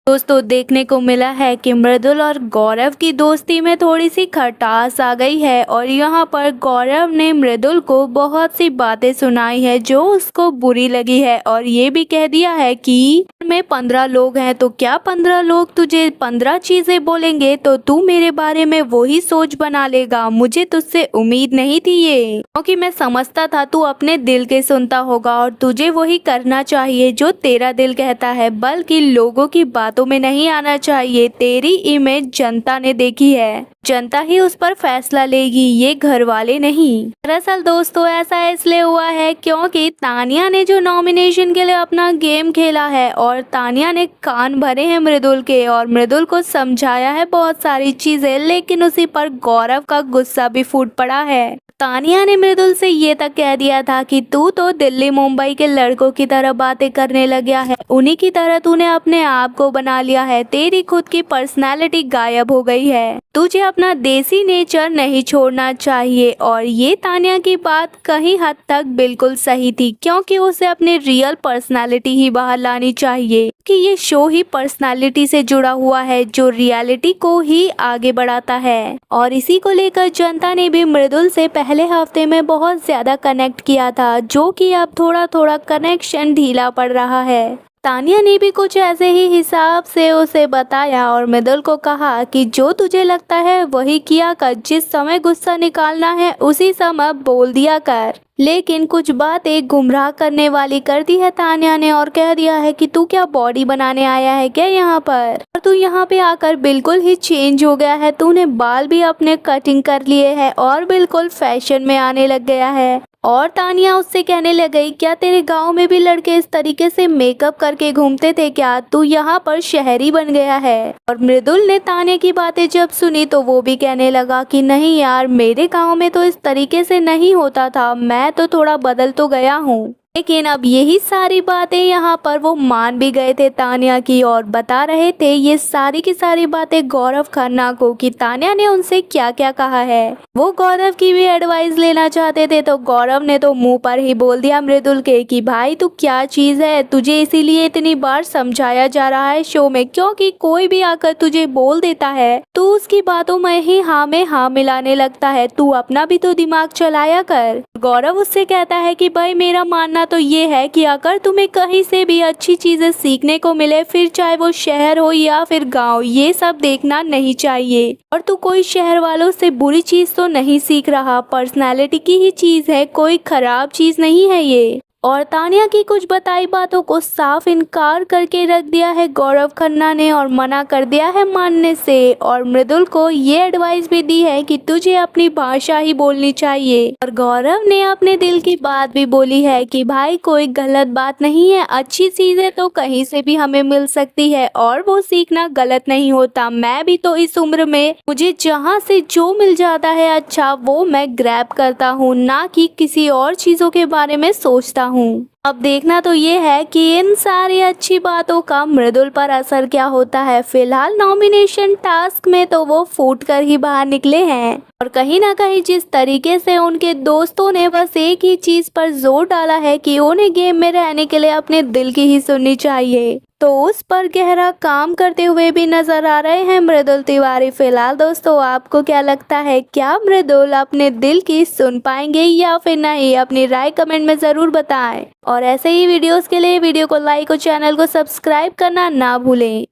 दोस्तों देखने को मिला है कि मृदुल और गौरव की दोस्ती में थोड़ी सी खटास आ गई है और यहाँ पर गौरव ने मृदुल को बहुत सी बातें सुनाई है जो उसको बुरी लगी है और ये भी कह दिया है कि में 15 लोग हैं तो क्या 15 लोग तुझे 15 चीजें बोलेंगे तो तू मेरे बारे में वही सोच बना लेगा। मुझे तुझसे उम्मीद नहीं थी ये, क्योंकि मैं समझता था तू अपने दिल के सुनता होगा और तुझे वही करना चाहिए जो तेरा दिल कहता है, बल्कि लोगों की बातों में नहीं आना चाहिए। तेरी इमेज जनता ने देखी है, जनता ही उस पर फैसला लेगी, ये घर वाले नहीं। दरअसल दोस्तों ऐसा इसलिए हुआ है क्योंकि तानिया ने जो नॉमिनेशन के लिए अपना गेम खेला है और तानिया ने कान भरे हैं मृदुल के और मृदुल को समझाया है बहुत सारी चीजें, लेकिन उसी पर गौरव का गुस्सा भी फूट पड़ा है। तानिया ने मृदुल से ये तक कह दिया था कि तू तो दिल्ली मुंबई के लड़कों की तरह बातें करने लग गया है, उन्हीं की तरह तूने अपने आप को बना लिया है, तेरी खुद की पर्सनालिटी गायब हो गई है, तुझे अपना देसी नेचर नहीं छोड़ना चाहिए। और ये तानिया की बात कहीं हद तक बिल्कुल सही थी, क्योंकि उसे अपनी रियल पर्सनालिटी ही बाहर लानी चाहिए कि ये शो ही पर्सनालिटी से जुड़ा हुआ है जो रियलिटी को ही आगे बढ़ाता है। और इसी को लेकर जनता ने भी मृदुल से पहले हफ्ते में बहुत ज्यादा कनेक्ट किया था, जो कि अब थोड़ा थोड़ा कनेक्शन ढीला पड़ रहा है। तानिया ने भी कुछ ऐसे ही हिसाब से उसे बताया और मृदुल को कहा कि जो तुझे लगता है वही किया कर, जिस समय गुस्सा निकालना है उसी समय बोल दिया कर। लेकिन कुछ बातें गुमराह करने वाली कर दी है तानिया ने और कह दिया है कि तू क्या बॉडी बनाने आया है क्या यहाँ पर, और तू यहाँ पे आकर बिल्कुल ही चेंज हो गया है, तूने बाल भी अपने कटिंग कर लिए है और बिल्कुल फैशन में आने लग गया है। और तानिया उससे कहने लग गई, क्या तेरे गांव में भी लड़के इस तरीके से मेकअप करके घूमते थे क्या, तू यहाँ पर शहरी बन गया है। और मृदुल ने तानिया की बातें जब सुनी तो वो भी कहने लगा कि नहीं यार, मेरे गांव में तो इस तरीके से नहीं होता था, मैं तो थोड़ा बदल तो गया हूँ। लेकिन अब यही सारी बातें यहाँ पर वो मान भी गए थे तानिया की और बता रहे थे ये सारी की सारी बातें गौरव खन्ना को कि तानिया ने उनसे क्या क्या कहा है। वो गौरव की भी एडवाइस लेना चाहते थे तो गौरव ने तो मुंह पर ही बोल दिया मृदुल के कि भाई तू क्या चीज है, तुझे इसीलिए इतनी बार समझाया जा रहा है शो में, क्योंकि कोई भी आकर तुझे बोल देता है तू उसकी बातों में ही हाँ में हाँ मिलाने लगता है, तू अपना भी तो दिमाग चलाया कर। गौरव उससे कहता है कि भाई मेरा मानना तो ये है कि अगर तुम्हें कहीं से भी अच्छी चीजें सीखने को मिले, फिर चाहे वो शहर हो या फिर गांव, ये सब देखना नहीं चाहिए। और तू कोई शहर वालों से बुरी चीज तो नहीं सीख रहा, पर्सनालिटी की ही चीज है, कोई खराब चीज नहीं है ये। और तानिया की कुछ बताई बातों को साफ इनकार करके रख दिया है गौरव खन्ना ने और मना कर दिया है मानने से। और मृदुल को ये एडवाइस भी दी है कि तुझे अपनी भाषा ही बोलनी चाहिए। और गौरव ने अपने दिल की बात भी बोली है कि भाई कोई गलत बात नहीं है, अच्छी चीजें तो कहीं से भी हमें मिल सकती है और वो सीखना गलत नहीं होता। मैं भी तो इस उम्र में मुझे जहाँ से जो मिल जाता है अच्छा वो मैं ग्रैब करता हूँ, ना कि किसी और चीजों के बारे में सोचता हूँ। अब देखना तो ये है कि इन सारी अच्छी बातों का मृदुल पर असर क्या होता है। फिलहाल नॉमिनेशन टास्क में तो वो फूट कर ही बाहर निकले हैं और कहीं ना कहीं जिस तरीके से उनके दोस्तों ने बस एक ही चीज पर जोर डाला है कि उन्हें गेम में रहने के लिए अपने दिल की ही सुननी चाहिए, तो उस पर गहरा काम करते हुए भी नजर आ रहे हैं मृदुल तिवारी। फिलहाल दोस्तों आपको क्या लगता है, क्या मृदुल अपने दिल की सुन पाएंगे या फिर नहीं, अपनी राय कमेंट में जरूर बताएं। और ऐसे ही वीडियोस के लिए वीडियो को लाइक और चैनल को सब्सक्राइब करना ना भूलें।